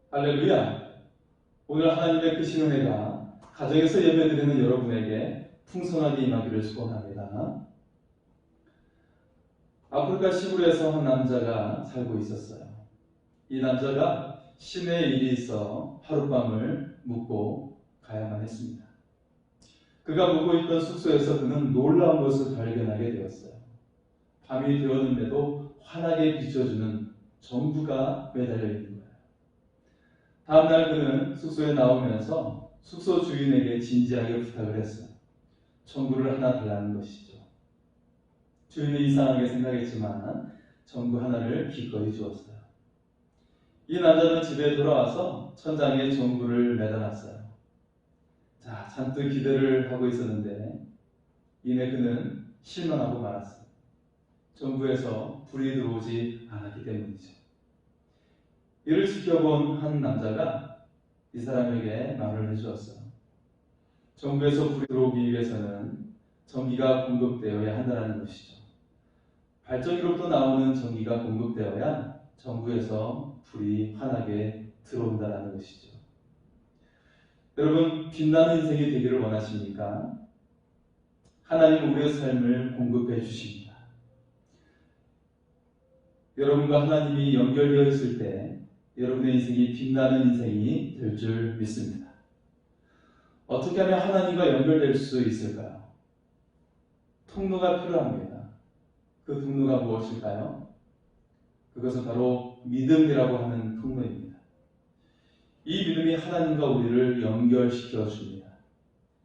할렐루야! 오늘 하나님의 크신 은혜가 가정에서 예배드리는 여러분에게 풍성하게 임하기를 소원합니다. 아프리카 시부르에서 한 남자가 살고 있었어요. 이 남자가 시내에 일이 있어 하룻밤을 묵고 가야만 했습니다. 그가 묵고 있던 숙소에서 그는 놀라운 것을 발견하게 되었어요. 밤이 되었는데도 환하게 비춰주는 전구가 매달려 있는 거예요. 다음날 그는 숙소에 나오면서 숙소 주인에게 진지하게 부탁을 했어요. 전구를 하나 달라는 것이죠. 주인은 이상하게 생각했지만 전구 하나를 기꺼이 주었어요. 이 남자는 집에 돌아와서 천장에 전구를 매달았어요. 자, 잔뜩 기대를 하고 있었는데 이내 그는 실망하고 말았어요. 전구에서 불이 들어오지 않았기 때문이죠. 이를 지켜본 한 남자가 이 사람에게 말을 해주었어요. 전구에서 불이 들어오기 위해서는 전기가 공급되어야 한다는 것이죠. 발전기로부터 나오는 전기가 공급되어야 전구에서 불이 환하게 들어온다는 것이죠. 여러분, 빛나는 인생이 되기를 원하십니까? 하나님은 우리의 삶을 공급해 주십니다. 여러분과 하나님이 연결되어 있을 때 여러분의 인생이 빛나는 인생이 될 줄 믿습니다. 어떻게 하면 하나님과 연결될 수 있을까요? 통로가 필요합니다. 그 통로가 무엇일까요? 그것은 바로 믿음이라고 하는 통로입니다. 이 믿음이 하나님과 우리를 연결시켜 줍니다.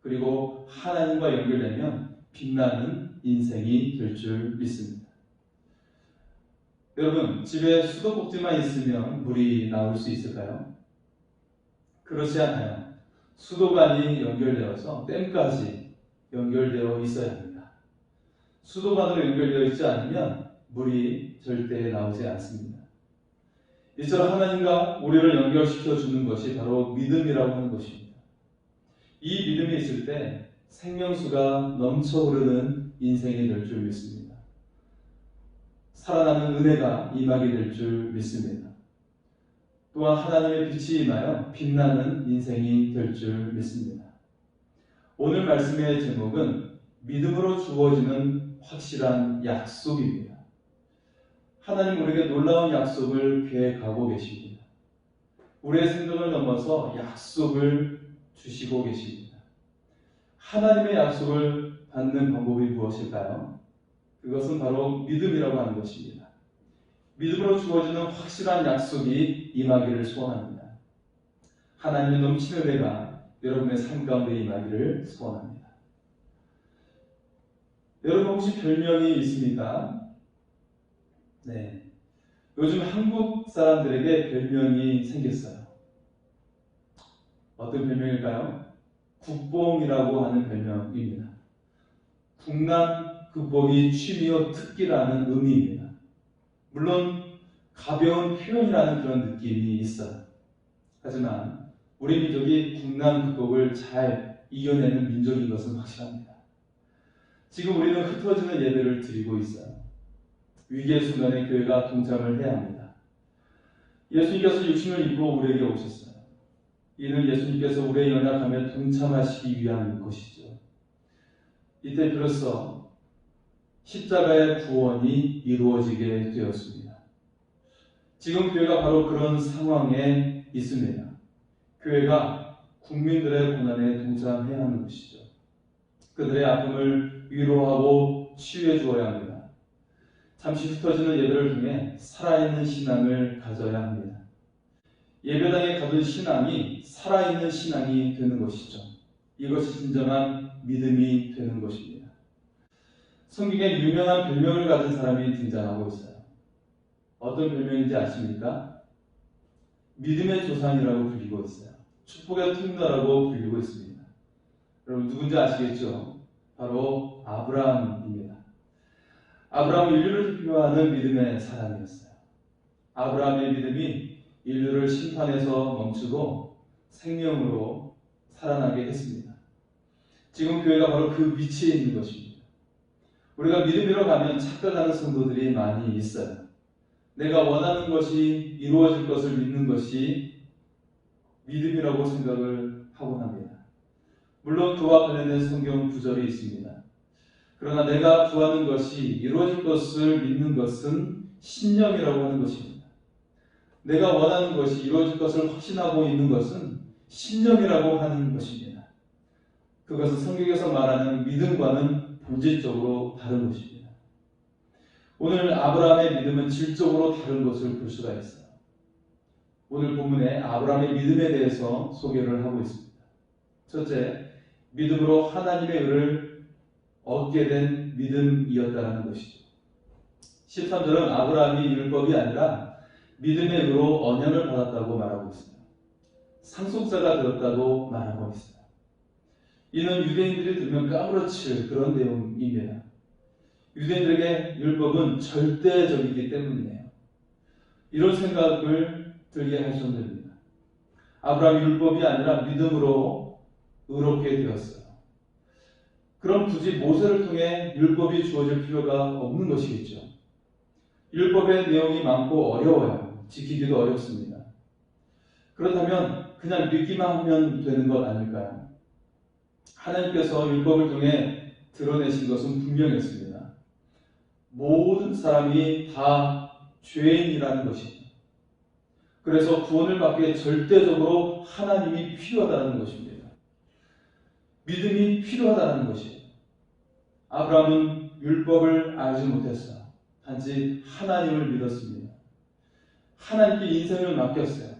그리고 하나님과 연결되면 빛나는 인생이 될 줄 믿습니다. 여러분, 집에 수도꼭지만 있으면 물이 나올 수 있을까요? 그렇지 않아요. 수도관이 연결되어서 댐까지 연결되어 있어야 합니다. 수도관으로 연결되어 있지 않으면 물이 절대 나오지 않습니다. 이처럼 하나님과 우리를 연결시켜 주는 것이 바로 믿음이라고 하는 것입니다. 이 믿음이 있을 때 생명수가 넘쳐 흐르는 인생이 될 줄 믿습니다. 살아나는 은혜가 임하게 될 줄 믿습니다. 또한 하나님의 빛이 임하여 빛나는 인생이 될 줄 믿습니다. 오늘 말씀의 제목은 믿음으로 주어지는 확실한 약속입니다. 하나님 우리에게 놀라운 약속을 계획하고 계십니다. 우리의 생각을 넘어서 약속을 주시고 계십니다. 하나님의 약속을 받는 방법이 무엇일까요? 그것은 바로 믿음이라고 하는 것입니다. 믿음으로 주어지는 확실한 약속이 임하기를 소원합니다. 하나님의 넘치는 은혜가 여러분의 삶 가운데 임하기를 소원합니다. 여러분 혹시 별명이 있습니까? 네. 요즘 한국 사람들에게 별명이 생겼어요. 어떤 별명일까요? 국뽕이라고 하는 별명입니다. 국난 극복이 취미요 특기라는 의미입니다. 물론 가벼운 표현이라는 그런 느낌이 있어요. 하지만 우리 민족이 국난 극복을 잘 이겨내는 민족인 것은 확실합니다. 지금 우리는 흩어지는 예배를 드리고 있어요. 위기의 순간에 교회가 동참을 해야 합니다. 예수님께서 육신을 입고 우리에게 오셨어요. 이는 예수님께서 우리의 연약함에 동참하시기 위한 것이죠. 이때 비로소 십자가의 구원이 이루어지게 되었습니다. 지금 교회가 바로 그런 상황에 있습니다. 교회가 국민들의 고난에 동참해야 하는 것이죠. 그들의 아픔을 위로하고 치유해 주어야 합니다. 잠시 흩어지는 예배를 통해 살아있는 신앙을 가져야 합니다. 예배당에 가둔 신앙이 살아있는 신앙이 되는 것이죠. 이것이 진정한 믿음이 되는 것입니다. 성경에 유명한 별명을 가진 사람이 등장하고 있어요. 어떤 별명인지 아십니까? 믿음의 조상이라고 불리고 있어요. 축복의 통로라고 불리고 있습니다. 여러분 누군지 아시겠죠? 바로 아브라함입니다. 아브라함은 인류를 대표하는 믿음의 사람이었어요. 아브라함의 믿음이 인류를 심판에서 멈추고 생명으로 살아나게 했습니다. 지금 교회가 바로 그 위치에 있는 것입니다. 우리가 믿음으로 가면 착각하는 성도들이 많이 있어요. 내가 원하는 것이 이루어질 것을 믿는 것이 믿음이라고 생각을 하곤 합니다. 물론 그와 관련된 성경 구절이 있습니다. 그러나 내가 구하는 것이 이루어질 것을 믿는 것은 신념이라고 하는 것입니다. 내가 원하는 것이 이루어질 것을 확신하고 있는 것은 신념이라고 하는 것입니다. 그것은 성경에서 말하는 믿음과는 본질적으로 다른 것입니다. 오늘 아브라함의 믿음은 질적으로 다른 것을 볼 수가 있어요. 오늘 본문에 아브라함의 믿음에 대해서 소개를 하고 있습니다. 첫째, 믿음으로 하나님의 의를 얻게 된 믿음이었다는 것이죠. 13절은 아브라함이 율법이 아니라 믿음의 의로 언약을 받았다고 말하고 있어요. 상속자가 되었다고 말하고 있어요. 이는 유대인들이 들으면 까무러칠 그런 내용입니다. 유대인들에게 율법은 절대적이기 때문이에요. 이런 생각을 들게 할 정도입니다. 아브라함이 율법이 아니라 믿음으로 의롭게 되었어요. 그럼 굳이 모세를 통해 율법이 주어질 필요가 없는 것이겠죠. 율법의 내용이 많고 어려워요. 지키기도 어렵습니다. 그렇다면 그냥 믿기만 하면 되는 것 아닐까요? 하나님께서 율법을 통해 드러내신 것은 분명했습니다. 모든 사람이 다 죄인이라는 것입니다. 그래서 구원을 받기 위해 절대적으로 하나님이 필요하다는 것입니다. 믿음이 필요하다는 것이에요. 아브라함은 율법을 알지 못했어요. 단지 하나님을 믿었습니다. 하나님께 인생을 맡겼어요.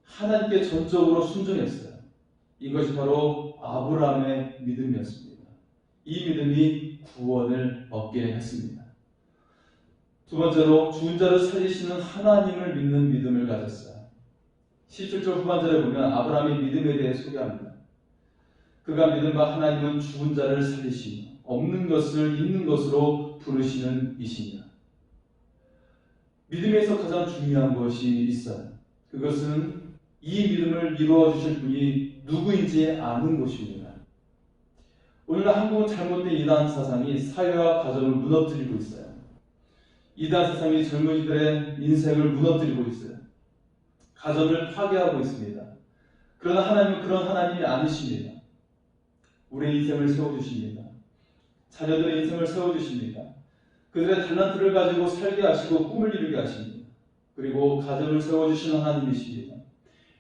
하나님께 전적으로 순종했어요. 이것이 바로 아브라함의 믿음이었습니다. 이 믿음이 구원을 얻게 했습니다. 두 번째로 죽은 자를 살리시는 하나님을 믿는 믿음을 가졌어요. 17절 후반절에 보면 아브라함의 믿음에 대해 소개합니다. 그가 믿은 바 하나님은 죽은 자를 살리시며 없는 것을 있는 것으로 부르시는 이시니라. 믿음에서 가장 중요한 것이 있어요. 그것은 이 믿음을 이루어 주실 분이 누구인지 아는 것입니다. 오늘날 한국은 잘못된 이단 사상이 사회와 가정을 무너뜨리고 있어요. 이단 사상이 젊은이들의 인생을 무너뜨리고 있어요. 가정을 파괴하고 있습니다. 그러나 하나님은 그런 하나님이 아니십니다. 우리의 인생을 세워주십니다. 자녀들의 인생을 세워주십니다. 그들의 달란트를 가지고 살게 하시고 꿈을 이루게 하십니다. 그리고 가정을 세워주시는 하나님이십니다.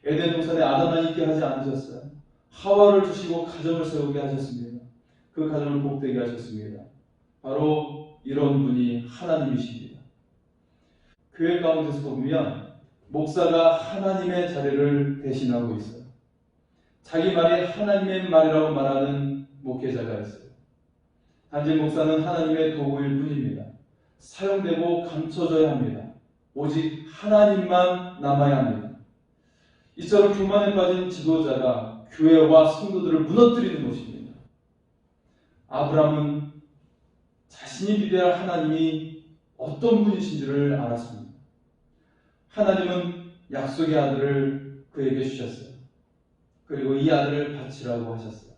에덴 동산에 아담만 있게 하지 않으셨어요. 하와를 주시고 가정을 세우게 하셨습니다. 그 가정을 복되게 하셨습니다. 바로 이런 분이 하나님이십니다. 교회 가운데서 보면 목사가 하나님의 자리를 대신하고 있어요. 자기 말이 하나님의 말이라고 말하는 목회자가 있어요. 단지 목사는 하나님의 도구일 뿐입니다. 사용되고 감춰져야 합니다. 오직 하나님만 남아야 합니다. 이처럼 교만에 빠진 지도자가 교회와 성도들을 무너뜨리는 것입니다. 아브라함은 자신이 믿어야 할 하나님이 어떤 분이신지를 알았습니다. 하나님은 약속의 아들을 그에게 주셨어요. 그리고 이 아들을 바치라고 하셨어요.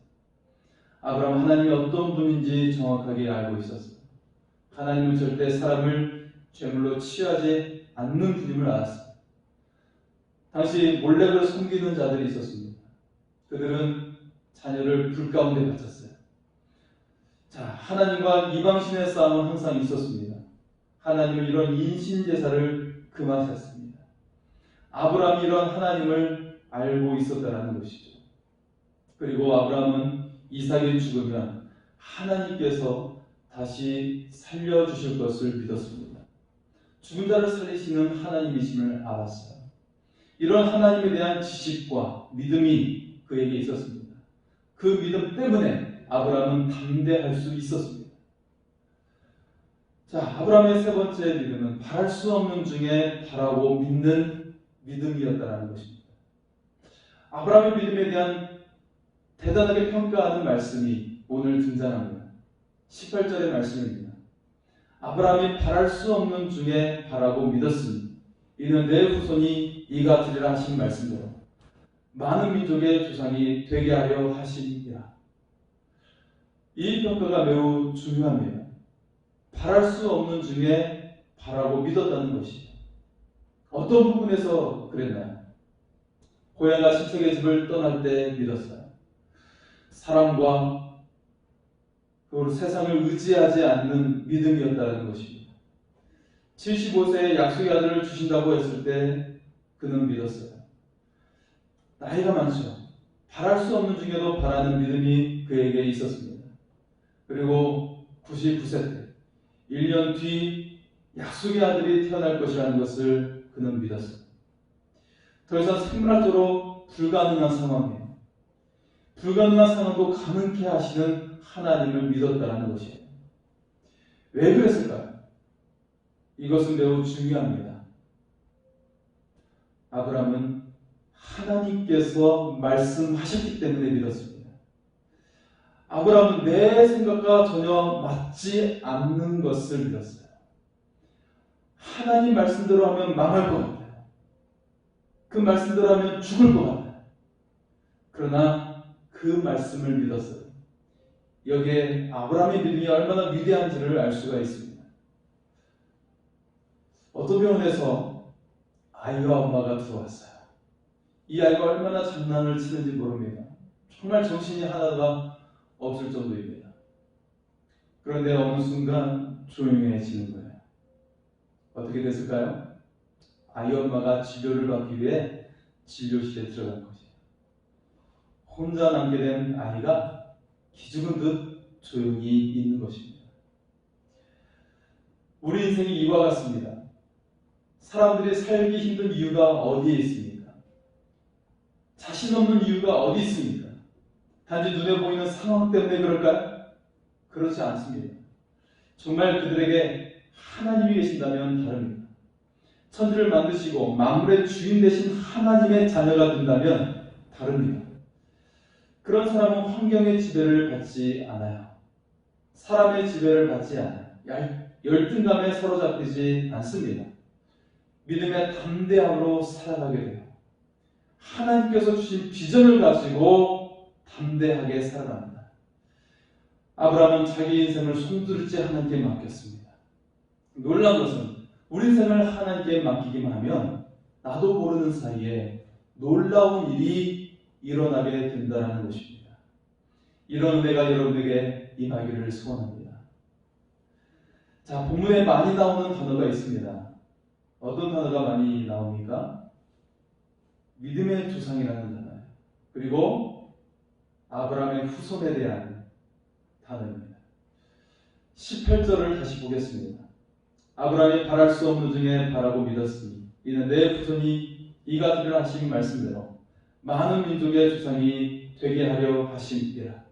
아브라함은 하나님이 어떤 분인지 정확하게 알고 있었어요. 하나님은 절대 사람을 죄물로 취하지 않는 분임을 알았어요. 당시 몰렉을 섬기는 자들이 있었습니다. 그들은 자녀를 불 가운데 바쳤어요. 자, 하나님과 이방신의 싸움은 항상 있었습니다. 하나님은 이런 인신제사를 금하셨습니다. 아브라함이 이런 하나님을 알고 있었다는 것이죠. 그리고 아브라함은 이삭이 죽으면 하나님께서 다시 살려주실 것을 믿었습니다. 죽은 자를 살리시는 하나님이심을 알았어요. 이런 하나님에 대한 지식과 믿음이 그에게 있었습니다. 그 믿음 때문에 아브라함은 담대할 수 있었습니다. 자, 아브라함의 세 번째 믿음은 바랄 수 없는 중에 바라고 믿는 믿음이었다는 것입니다. 아브라함의 믿음에 대한 대단하게 평가하는 말씀이 오늘 등장합니다. 18절의 말씀입니다. 아브라함이 바랄 수 없는 중에 바라고 믿었으니 이는 내 후손이 이가 되리라 하신 말씀대로 많은 민족의 조상이 되게 하려 하심이라. 이 평가가 매우 중요합니다. 바랄 수 없는 중에 바라고 믿었다는 것이죠. 어떤 부분에서 그랬나요? 고향과 친척의 집을 떠날 때 믿었어요. 사람과 그리고 세상을 의지하지 않는 믿음이었다는 것입니다. 75세에 약속의 아들을 주신다고 했을 때 그는 믿었어요. 나이가 많죠. 바랄 수 없는 중에도 바라는 믿음이 그에게 있었습니다. 그리고 99세 때 1년 뒤 약속의 아들이 태어날 것이라는 것을 그는 믿었어요. 더 이상 생물학적으로 불가능한 상황이에요. 불가능한 상황도 가능케 하시는 하나님을 믿었다는 것이에요. 왜 그랬을까요? 이것은 매우 중요합니다. 아브라함은 하나님께서 말씀하셨기 때문에 믿었습니다. 아브라함은 내 생각과 전혀 맞지 않는 것을 믿었어요. 하나님 말씀대로 하면 망할 것 같아요. 그 말씀대로 하면 죽을 것 같아요. 그러나 그 말씀을 믿었어요. 여기에 아브라함의 믿음이 얼마나 위대한지를 알 수가 있습니다. 어떤 병원에서 아이와 엄마가 들어왔어요. 이 아이가 얼마나 장난을 치는지 모릅니다. 정말 정신이 하나가 없을 정도입니다. 그런데 어느 순간 조용해지는 거예요. 어떻게 됐을까요? 아이 엄마가 진료를 받기 위해 진료실에 들어간 거죠. 혼자 남게 된 아이가 기죽은 듯 조용히 있는 것입니다. 우리 인생이 이와 같습니다. 사람들이 살기 힘든 이유가 어디에 있습니까? 자신 없는 이유가 어디 있습니까? 단지 눈에 보이는 상황 때문에 그럴까요? 그렇지 않습니다. 정말 그들에게 하나님이 계신다면 다릅니다. 천지를 만드시고 만물의 주인 되신 하나님의 자녀가 된다면 다릅니다. 그런 사람은 환경의 지배를 받지 않아요. 사람의 지배를 받지 않아요. 열등감에 사로잡히지 않습니다. 믿음의 담대함으로 살아가게 돼요. 하나님께서 주신 비전을 가지고 담대하게 살아갑니다. 아브라함은 자기 인생을 손들지 하나님께 맡겼습니다. 놀라운 것은 우리 인생을 하나님께 맡기기만 하면 나도 모르는 사이에 놀라운 일이 일어나게 된다는 것입니다. 이런 은혜가 여러분에게 임하기를 소원합니다. 자, 본문에 많이 나오는 단어가 있습니다. 어떤 단어가 많이 나옵니까? 믿음의 조상이라는 단어예요. 그리고 아브라함의 후손에 대한 단어입니다. 18절을 다시 보겠습니다. 아브라함이 바랄 수 없는 중에 바라고 믿었으니 이는 내 후손이 이 같은 일을 하신 말씀대로 많은 민족의 조상이 되게 하려 하심이라.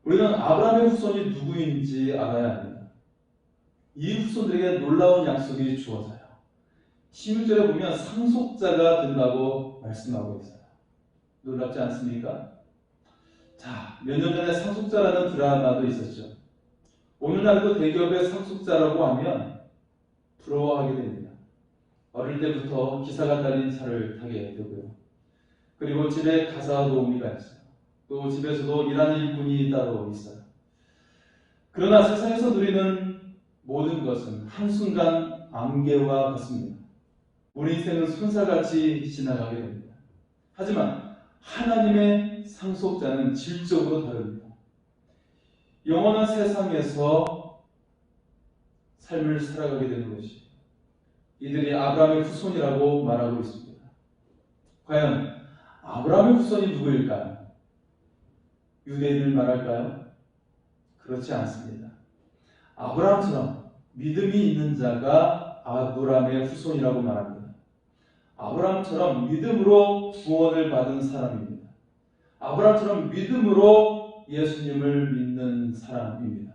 우리는 아브라함의 후손이 누구인지 알아야 합니다. 이 후손들에게 놀라운 약속이 주어져요. 16절에 보면 상속자가 된다고 말씀하고 있어요. 놀랍지 않습니까? 자, 몇 년 전에 상속자라는 드라마도 있었죠. 오늘날도 대기업의 상속자라고 하면 부러워하게 됩니다. 어릴 때부터 기사가 딸린 차를 타게 되고요. 그리고 집에 가사 도우미가 있어요. 또 집에서도 일하는 일꾼이 따로 있어요. 그러나 세상에서 누리는 모든 것은 한순간 안개와 같습니다. 우리 인생은 순사같이 지나가게 됩니다. 하지만 하나님의 상속자는 질적으로 다릅니다. 영원한 세상에서 삶을 살아가게 되는 것이 이들이 아브라함의 후손이라고 말하고 있습니다. 과연 아브라함의 후손이 누구일까요? 유대인을 말할까요? 그렇지 않습니다. 아브라함처럼 믿음이 있는 자가 아브라함의 후손이라고 말합니다. 아브라함처럼 믿음으로 구원을 받은 사람입니다. 아브라함처럼 믿음으로 예수님을 믿는 사람입니다.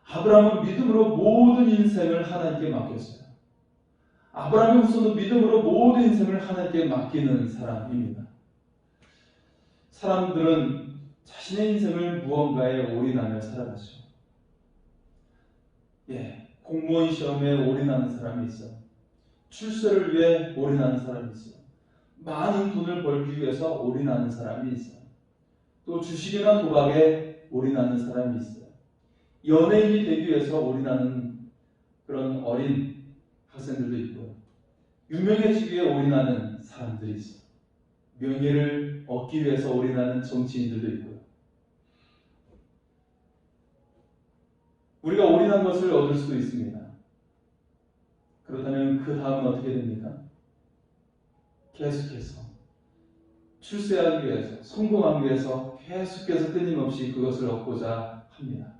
아브라함은 믿음으로 모든 인생을 하나님께 맡겼어요. 아브라함의 후손은 믿음으로 모든 인생을 하나님께 맡기는 사람입니다. 사람들은 자신의 인생을 무언가에 올인하며 살아가죠. 공무원 시험에 올인하는 사람이 있어요. 출세를 위해 올인하는 사람이 있어요. 많은 돈을 벌기 위해서 올인하는 사람이 있어요. 또 주식이나 도박에 올인하는 사람이 있어요. 연예인이 되기 위해서 올인하는 그런 어린 학생들도 있고요. 유명해지기 위해 올인하는 사람들이 있어요. 명예를 얻기 위해서 올인하는 정치인들도 있고요. 우리가 올인한 것을 얻을 수도 있습니다. 그렇다면 그 다음은 어떻게 됩니까? 계속해서 출세하기 위해서, 성공하기 위해서 계속해서 끊임없이 그것을 얻고자 합니다.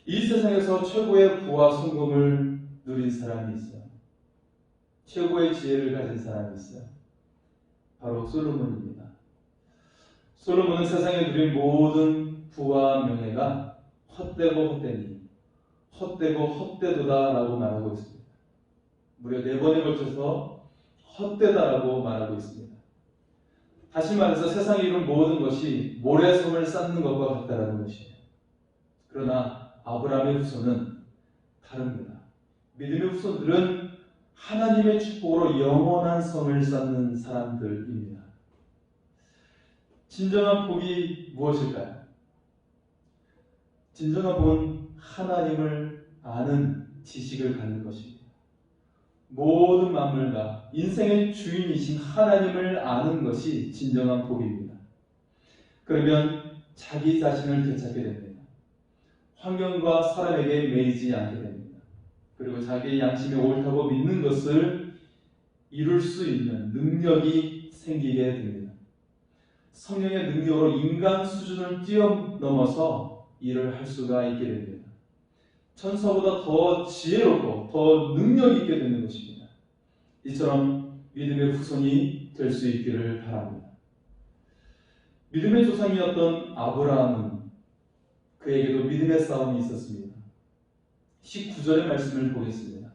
이 세상에서 최고의 부와 성공을 누린 사람이 있어요. 최고의 지혜를 가진 사람이 있어요. 바로 솔로몬입니다. 솔로몬은 세상에 누린 모든 부와 명예가 헛되고 헛되니 헛되고 헛되도다 라고 말하고 있습니다. 무려 4번에 걸쳐서 헛되다라고 말하고 있습니다. 다시 말해서 세상에 이룬 모든 것이 모래성을 쌓는 것과 같다라는 것이에요. 그러나 아브라함의 후손은 다릅니다. 믿음의 후손들은 하나님의 축복으로 영원한 성을 쌓는 사람들입니다. 진정한 복이 무엇일까요? 진정한 복은 하나님을 아는 지식을 갖는 것입니다. 모든 만물과 인생의 주인이신 하나님을 아는 것이 진정한 복입니다. 그러면 자기 자신을 되찾게 됩니다. 환경과 사람에게 매이지 않게 됩니다. 그리고 자기의 양심이 옳다고 믿는 것을 이룰 수 있는 능력이 생기게 됩니다. 성령의 능력으로 인간 수준을 뛰어넘어서 일을 할 수가 있게 됩니다. 천사보다 더 지혜롭고 더 능력 있게 되는 것입니다. 이처럼 믿음의 후손이 될 수 있기를 바랍니다. 믿음의 조상이었던 아브라함은 그에게도 믿음의 싸움이 있었습니다. 19절의 말씀을 보겠습니다.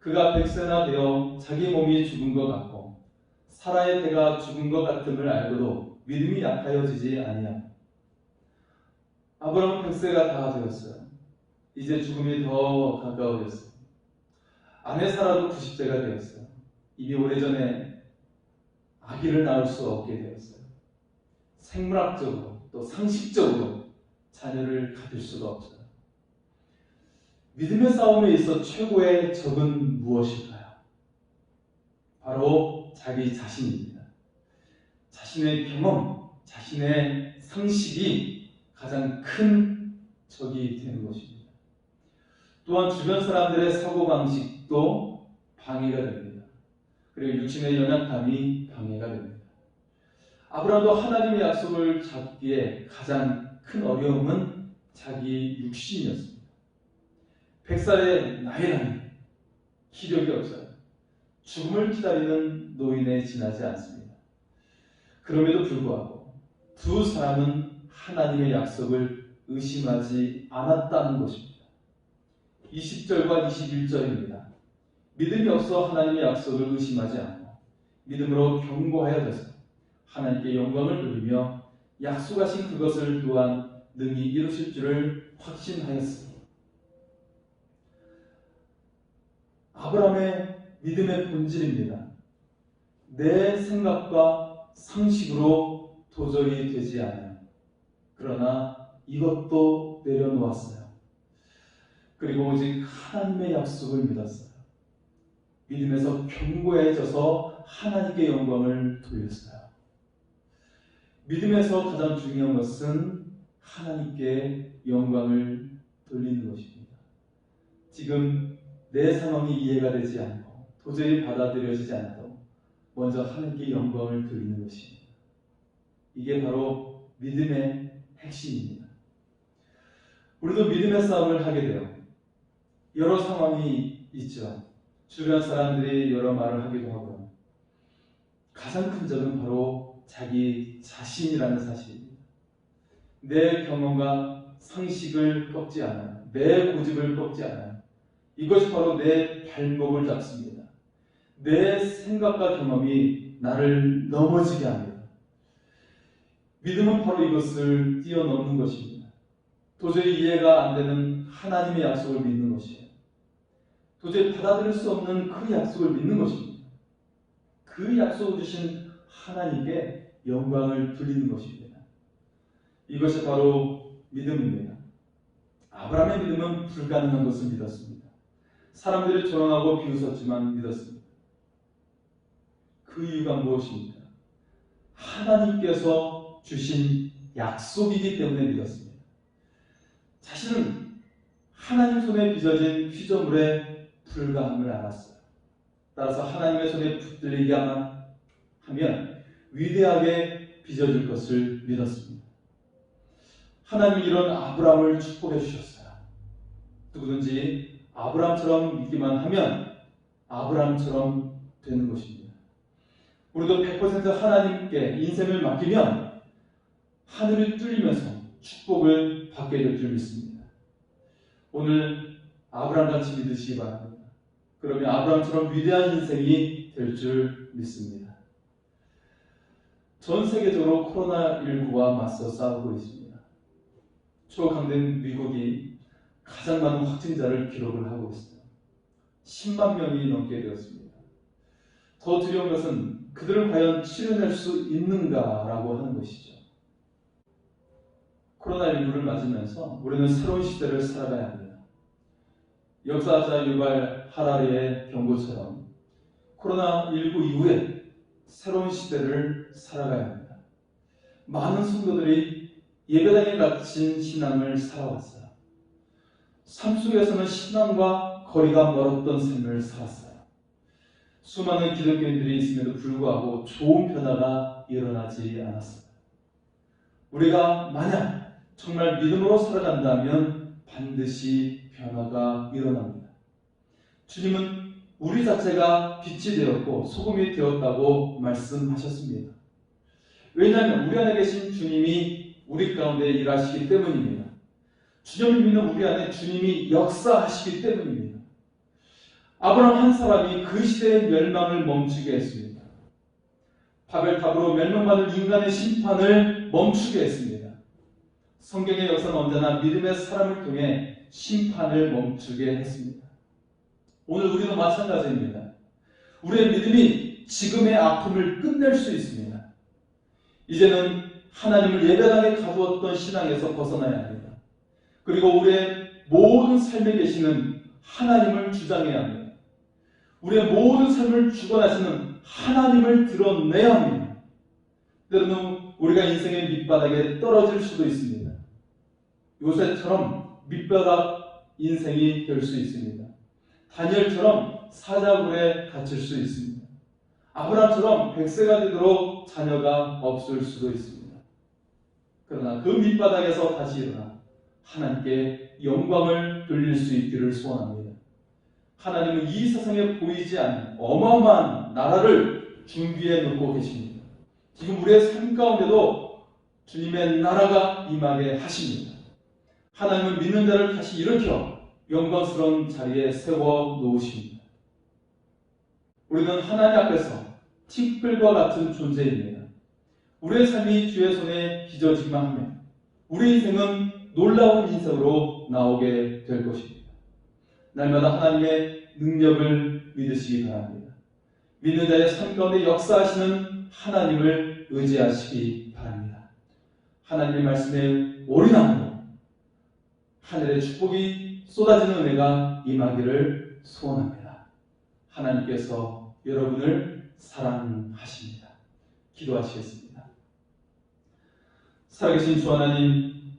그가 100세나 되어 자기 몸이 죽은 것 같고 사라의 태가 죽은 것 같음을 알고도 믿음이 약하여지지 아니하고 아브라함은 100세가 다 되었어요. 이제 죽음이 더 가까워졌어요. 아내 사라도 90세가 되었어요. 이미 오래전에 아기를 낳을 수 없게 되었어요. 생물학적으로 또 상식적으로 자녀를 가질 수가 없어요. 믿음의 싸움에 있어 최고의 적은 무엇일까요? 바로 자기 자신입니다. 자신의 경험, 자신의 상식이 가장 큰 적이 되는 것입니다. 또한 주변 사람들의 사고방식도 방해가 됩니다. 그리고 육신의 연약함이 방해가 됩니다. 아브라함도 하나님의 약속을 잡기에 가장 큰 어려움은 자기 육신이었습니다. 100살의 나이라니 기력이 없어요. 죽음을 기다리는 노인에 지나지 않습니다. 그럼에도 불구하고 두 사람은 하나님의 약속을 의심하지 않았다는 것입니다. 20절과 21절입니다. 믿음이 없어 하나님의 약속을 의심하지 않고 믿음으로 견고하여져서 하나님께 영광을 돌리며 약속하신 그것을 또한 능히 이루실 줄을 확신하였습니다. 아브라함의 믿음의 본질입니다. 내 생각과 상식으로 도저히 되지 않아요. 그러나 이것도 내려놓았어요. 그리고 오직 하나님의 약속을 믿었어요. 믿음에서 견고해져서 하나님께 영광을 돌렸어요. 믿음에서 가장 중요한 것은 하나님께 영광을 돌리는 것입니다. 지금 내 상황이 이해가 되지 않고 도저히 받아들여지지 않아도 먼저 하나님께 영광을 돌리는 것입니다. 이게 바로 믿음의 핵심입니다. 우리도 믿음의 싸움을 하게 돼요. 여러 상황이 있죠. 주변 사람들이 여러 말을 하기도 하고요. 가장 큰 적은 바로 자기 자신이라는 사실입니다. 내 경험과 상식을 꺾지 않아요. 내 고집을 꺾지 않아요. 이것이 바로 내 발목을 잡습니다. 내 생각과 경험이 나를 넘어지게 합니다. 믿음은 바로 이것을 뛰어넘는 것입니다. 도저히 이해가 안 되는 하나님의 약속을 믿는 것이에요. 도저히 받아들일 수 없는 그 약속을 믿는 것입니다. 그 약속을 주신 하나님께 영광을 돌리는 것입니다. 이것이 바로 믿음입니다. 아브라함의 믿음은 불가능한 것을 믿었습니다. 사람들이 조롱하고 비웃었지만 믿었습니다. 그 이유가 무엇입니까? 하나님께서 주신 약속이기 때문에 믿었습니다. 자신은 하나님 손에 빚어진 피조물에 불과함을 알았어요. 따라서 하나님의 손에 붙들리기만 하면 위대하게 빚어질 것을 믿었습니다. 하나님이 이런 아브라함을 축복해 주셨어요. 누구든지 아브라함처럼 믿기만 하면 아브라함처럼 되는 것입니다. 우리도 100% 하나님께 인생을 맡기면 하늘이 뚫리면서 축복을 받게 될 줄 믿습니다. 오늘 아브라함같이 믿으시기 바랍니다. 그러면 아브라함처럼 위대한 인생이 될 줄 믿습니다. 전 세계적으로 코로나19와 맞서 싸우고 있습니다. 초강된 미국이 가장 많은 확진자를 기록을 하고 있습니다. 10만 명이 넘게 되었습니다. 더 두려운 것은 그들을 과연 치료할 수 있는가라고 하는 것이죠. 코로나19를 맞으면서 우리는 새로운 시대를 살아가야 합니다. 역사자 유발 하라리의 경고처럼 코로나19 이후에 새로운 시대를 살아가야 합니다. 많은 성도들이 예배당에 갇힌 신앙을 살아왔어요. 삶 속에서는 신앙과 거리가 멀었던 삶을 살았어요. 수많은 기독교인들이 있음에도 불구하고 좋은 변화가 일어나지 않았어요. 우리가 만약 정말 믿음으로 살아간다면 반드시 변화가 일어납니다. 주님은 우리 자체가 빛이 되었고 소금이 되었다고 말씀하셨습니다. 왜냐하면 우리 안에 계신 주님이 우리 가운데 일하시기 때문입니다. 주님을 믿는 우리 안에 주님이 역사하시기 때문입니다. 아브라함 한 사람이 그 시대의 멸망을 멈추게 했습니다. 바벨탑으로 멸망받을 인간의 심판을 멈추게 했습니다. 성경의 역사는 언제나 믿음의 사람을 통해 심판을 멈추게 했습니다. 오늘 우리도 마찬가지입니다. 우리의 믿음이 지금의 아픔을 끝낼 수 있습니다. 이제는 하나님을 예배당에 가두었던 신앙에서 벗어나야 합니다. 그리고 우리의 모든 삶에 계시는 하나님을 주장해야 합니다. 우리의 모든 삶을 주관하시는 하나님을 드러내야 합니다. 때로는 우리가 인생의 밑바닥에 떨어질 수도 있습니다. 요새처럼 밑바닥 인생이 될 수 있습니다. 다니엘처럼 사자굴에 갇힐 수 있습니다. 아브라함처럼 100세가 되도록 자녀가 없을 수도 있습니다. 그러나 그 밑바닥에서 다시 일어나 하나님께 영광을 돌릴 수 있기를 소원합니다. 하나님은 이 세상에 보이지 않는 어마어마한 나라를 준비해 놓고 계십니다. 지금 우리의 삶 가운데도 주님의 나라가 임하게 하십니다. 하나님은 믿는 자를 다시 일으켜 영광스러운 자리에 세워 놓으십니다. 우리는 하나님 앞에서 티끌과 같은 존재입니다. 우리의 삶이 주의 손에 빚어지기만 하면 우리 인생은 놀라운 인생으로 나오게 될 것입니다. 날마다 하나님의 능력을 믿으시기 바랍니다. 믿는 자의 삶 가운데 역사하시는 하나님을 의지하시기 바랍니다. 하나님의 말씀에 올인함으로 하늘의 축복이 쏟아지는 은혜가 임하기를 소원합니다. 하나님께서 여러분을 사랑하십니다. 기도하시겠습니다. 살아계신 주 하나님,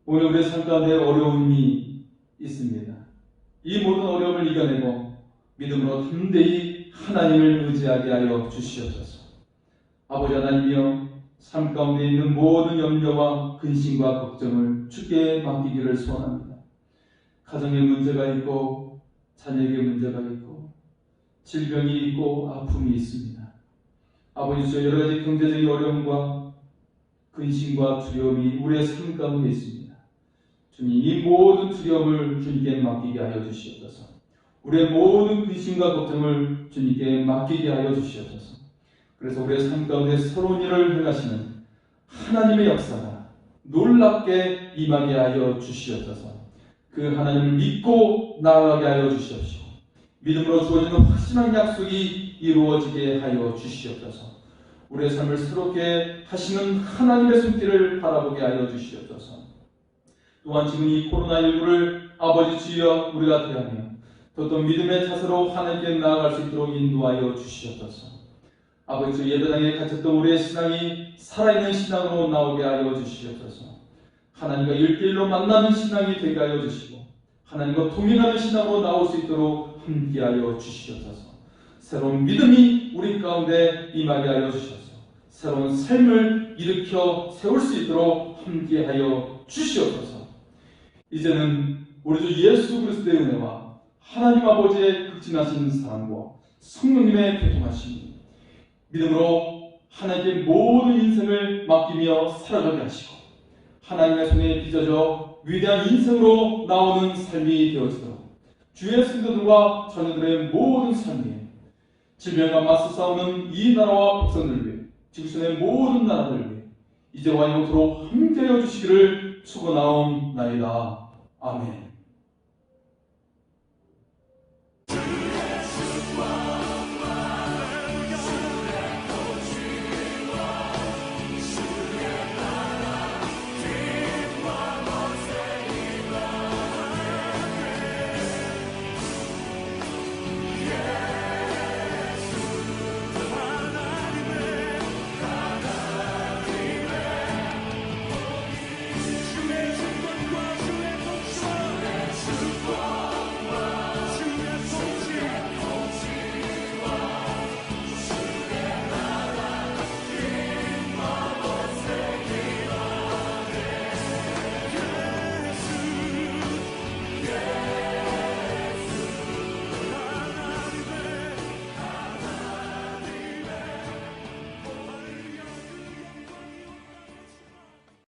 오늘 우리의 삶 가운데 어려움이 있습니다. 이 모든 어려움을 이겨내고 믿음으로 담대히 하나님을 의지하게 하여 주시옵소서. 아버지 하나님이여, 삶 가운데 있는 모든 염려와 근심과 걱정을 주께 맡기기를 소원합니다. 가정에 문제가 있고 자녀에게 문제가 있고 질병이 있고 아픔이 있습니다. 아버지 주여, 여러 가지 경제적인 어려움과 근심과 두려움이 우리의 삶 가운데 있습니다. 주님, 이 모든 두려움을 주님께 맡기게 하여 주시옵소서. 우리의 모든 근심과 걱정을 주님께 맡기게 하여 주시옵소서. 그래서 우리의 삶 가운데 새로운 일을 행하시는 하나님의 역사가 놀랍게 임하게 하여 주시옵소서. 그 하나님을 믿고 나아가게 하여 주시옵시고 믿음으로 주어지는 확신한 약속이 이루어지게 하여 주시옵소서. 우리의 삶을 새롭게 하시는 하나님의 손길을 바라보게 하여 주시옵소서. 또한 지금 이 코로나19를 아버지 주여 우리가 대하며 또 믿음의 자세로 하나님께 나아갈 수 있도록 인도하여 주시옵소서. 아버지 주 예배당에 갇혔던 우리의 신앙이 살아있는 신앙으로 나오게 하여 주시옵소서. 하나님과 일대일로 만나는 신앙이 되게 하여 주시고 하나님과 동행하는 신앙으로 나올 수 있도록 함께하여 주시옵소서. 새로운 믿음이 우리 가운데 임하게 하여 주셔서 새로운 삶을 일으켜 세울 수 있도록 함께하여 주시옵소서. 이제는 우리 주 예수 그리스도의 은혜와 하나님 아버지의 극진하신 사랑과 성령님의 교통하심이 믿음으로 하나님께 모든 인생을 맡기며 살아가게 하시고 하나님의 손에 빚어져 위대한 인생으로 나오는 삶이 되어지도록 주의 성도들과 자녀들의 모든 삶에 질병과 맞서 싸우는 이 나라와 백성들 위해 지구촌의 모든 나라들 위해 이제와 영원토록 함께하여 주시기를 축원하옵나이다. 아멘.